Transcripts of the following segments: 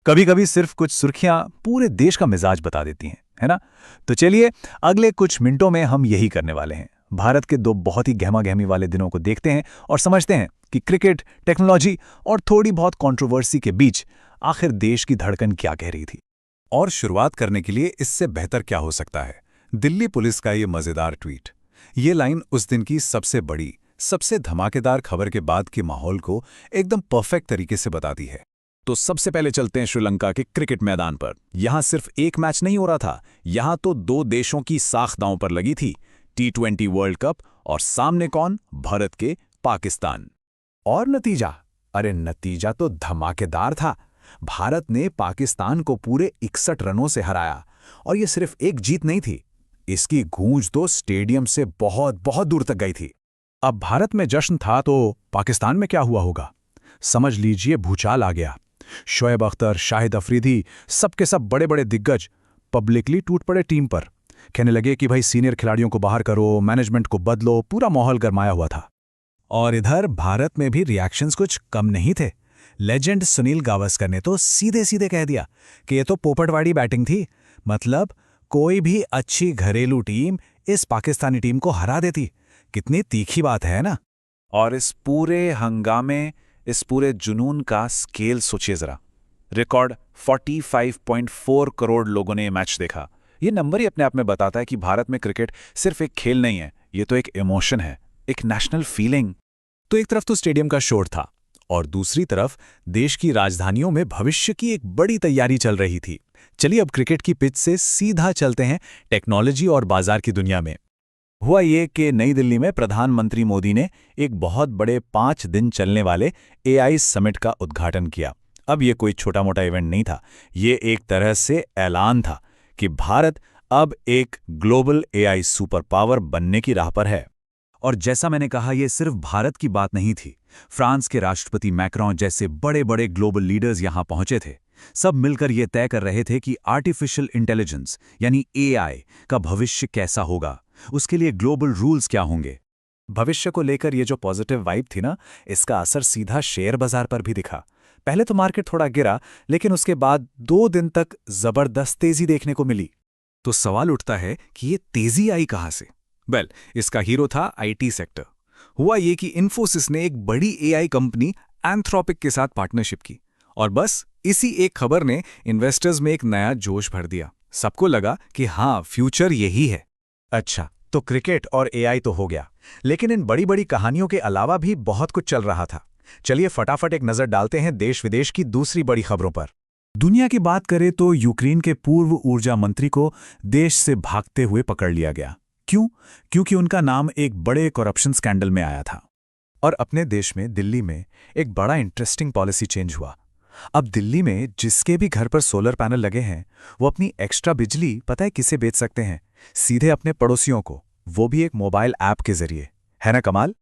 कभी कभी सिर्फ कुछ सुर्खियां पूरे देश का मिजाज बता देती हैं, है ना? तो चलिए, अगले कुछ मिनटों में हम यही करने वाले हैं। भारत के दो बहुत ही गहमा गहमी वाले दिनों को देखते हैं और समझते हैं कि क्रिकेट, टेक्नोलॉजी और थोड़ी बहुत कंट्रोवर्सी के बीच आखिर देश की धड़कन क्या कह रही थी। और शुरुआत करने के लिए इससे बेहतर क्या हो सकता है, दिल्ली पुलिस का ये मजेदार ट्वीट। ये लाइन उस दिन की सबसे बड़ी, सबसे धमाकेदार खबर के बाद के माहौल को एकदम परफेक्ट तरीके से बताती है। तो सबसे पहले चलते हैं श्रीलंका के क्रिकेट मैदान पर। यहां सिर्फ एक मैच नहीं हो रहा था, यहां तो दो देशों की साख दांव पर लगी थी। T20 वर्ल्ड कप और सामने कौन? भारत के पाकिस्तान। और नतीजा? अरे नतीजा तो धमाकेदार था। भारत ने पाकिस्तान को पूरे 61 रनों से हराया। और ये सिर्फ एक जीत नहीं थी, इसकी गूंज तो स्टेडियम से बहुत बहुत दूर तक गई थी। अब भारत में जश्न था तो पाकिस्तान में क्या हुआ होगा? समझ लीजिए भूचाल आ गया। शोएब अख्तर, शाहिद अफरीदी, सबके सब बड़े बड़े दिग्गज पब्लिकली टूट पड़े टीम पर। कहने लगे कि भाई सीनियर खिलाड़ियों को बाहर करो, मैनेजमेंट को बदलो। पूरा माहौल गरमाया हुआ था। और इधर भारत में भी रिएक्शंस कुछ कम नहीं थे। लेजेंड सुनील गावस्कर ने तो सीधे सीधे कह दिया कि ये तो पोपटवाड़ी बैटिंग थी। मतलब कोई भी अच्छी घरेलू टीम इस पाकिस्तानी टीम को हरा देती। कितनी तीखी बात है ना? और इस पूरे हंगामे, इस पूरे जुनून का स्केल सोचिए जरा। रिकॉर्ड 45.4 करोड़ लोगों ने ये मैच देखा। ये नंबर ही अपने आप में बताता है कि भारत में क्रिकेट सिर्फ एक खेल नहीं है, ये तो एक इमोशन है, एक नेशनल फीलिंग। तो एक तरफ तो स्टेडियम का शोर था और दूसरी तरफ देश की राजधानियों में भविष्य की एक बड़ी तैयारी चल रही थी। चलिए अब क्रिकेट की पिच से सीधा चलते हैं टेक्नोलॉजी और बाजार की दुनिया में। हुआ ये कि नई दिल्ली में प्रधानमंत्री मोदी ने एक बहुत बड़े 5 दिन चलने वाले AI समिट का उद्घाटन किया। अब ये कोई छोटा मोटा इवेंट नहीं था, ये एक तरह से ऐलान था कि भारत अब एक ग्लोबल AI सुपर पावर बनने की राह पर है। और जैसा मैंने कहा, ये सिर्फ भारत की बात नहीं थी। फ्रांस के राष्ट्रपति मैक्रों जैसे बड़े बड़े ग्लोबल लीडर्स यहां पहुंचे थे। सब मिलकर ये तय कर रहे थे कि आर्टिफिशियल इंटेलिजेंस यानी AI का भविष्य कैसा होगा, उसके लिए ग्लोबल रूल्स क्या होंगे। भविष्य को लेकर ये जो पॉजिटिव वाइब थी ना, इसका असर सीधा शेयर बाजार पर भी दिखा। पहले तो मार्केट थोड़ा गिरा, लेकिन उसके बाद 2 दिन तक जबरदस्त तेजी देखने को मिली। तो सवाल उठता है कि ये तेजी आई कहां से? वेल, इसका हीरो था IT सेक्टर। हुआ ये कि इन्फोसिस ने एक बड़ी AI कंपनी एंथ्रोपिक के साथ पार्टनरशिप की और बस इसी एक खबर ने इन्वेस्टर्स में एक नया जोश भर दिया। सबको लगा कि हाँ, फ्यूचर यही है। अच्छा, तो क्रिकेट और AI तो हो गया, लेकिन इन बड़ी बड़ी कहानियों के अलावा भी बहुत कुछ चल रहा था। चलिए फटाफट एक नजर डालते हैं देश विदेश की दूसरी बड़ी खबरों पर। दुनिया की बात करें तो यूक्रेन के पूर्व ऊर्जा मंत्री को देश से भागते हुए पकड़ लिया गया। क्यों? क्योंकि उनका नाम एक बड़े करप्शन स्कैंडल में आया था। और अपने देश में, दिल्ली में, एक बड़ा इंटरेस्टिंग पॉलिसी चेंज हुआ। अब दिल्ली में जिसके भी घर पर सोलर पैनल लगे हैं, वो अपनी एक्स्ट्रा बिजली पता है किसे बेच सकते हैं? सीधे अपने पड़ोसियों को, वो भी एक मोबाइल ऐप के जरिए। है ना कमाल?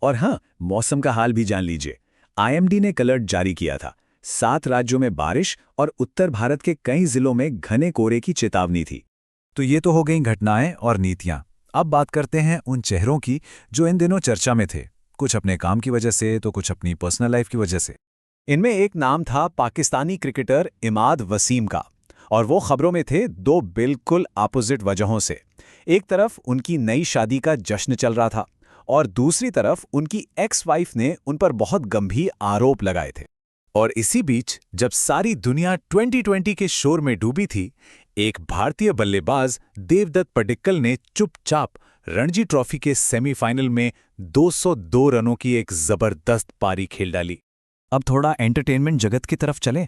और हाँ, मौसम का हाल भी जान लीजिए। IMD ने अलर्ट जारी किया था। 7 राज्यों में बारिश और उत्तर भारत के कई जिलों में घने कोहरे की चेतावनी थी। तो ये तो हो गई घटनाएं और नीतियां। अब बात करते हैं उन चेहरों की जो इन दिनों चर्चा में थे, कुछ अपने काम की वजह से तो कुछ अपनी पर्सनल लाइफ की वजह से। इनमें एक नाम था पाकिस्तानी क्रिकेटर इमाद वसीम का, और वो खबरों में थे 2 बिल्कुल अपोजिट वजहों से। एक तरफ उनकी नई शादी का जश्न चल रहा था और दूसरी तरफ उनकी एक्स वाइफ ने उन पर बहुत गंभीर आरोप लगाए थे। और इसी बीच जब सारी दुनिया 2020 के शोर में डूबी थी, एक भारतीय बल्लेबाज देवदत्त पडिक्कल ने चुपचाप रणजी ट्रॉफी के सेमीफाइनल में 202 रनों की एक जबरदस्त पारी खेल डाली। अब थोड़ा एंटरटेनमेंट जगत की तरफ चलें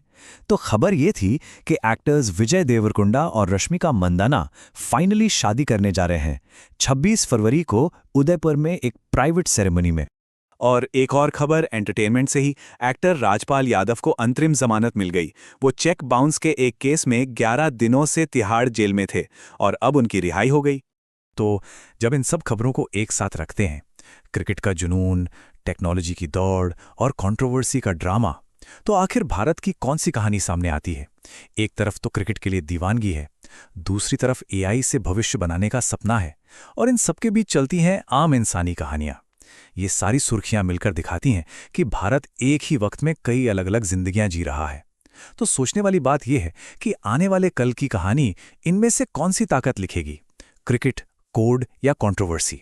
तो खबर ये थी कि एक्टर्स विजय देवरकोंडा और रश्मिका मंदाना फाइनली शादी करने जा रहे हैं 26 फरवरी को उदयपुर में एक प्राइवेट सेरेमनी में। और एक और खबर एंटरटेनमेंट से ही, एक्टर राजपाल यादव को अंतरिम जमानत मिल गई। वो चेक बाउंस के एक केस में 11 दिनों से तिहाड़ जेल में थे और अब उनकी रिहाई हो गई। तो जब इन सब खबरों को एक साथ रखते हैं, क्रिकेट का जुनून, टेक्नोलॉजी की दौड़ और कंट्रोवर्सी का ड्रामा, तो आखिर भारत की कौन सी कहानी सामने आती है? एक तरफ तो क्रिकेट के लिए दीवानगी है, दूसरी तरफ AI से भविष्य बनाने का सपना है, और इन सबके बीच चलती हैं आम इंसानी कहानियां। ये सारी सुर्खियां मिलकर दिखाती हैं कि भारत एक ही वक्त में कई अलग अलग जिंदगियां जी रहा है। तो सोचने वाली बात यह है कि आने वाले कल की कहानी इनमें से कौन सी ताकत लिखेगी, क्रिकेट, कोड या कंट्रोवर्सी।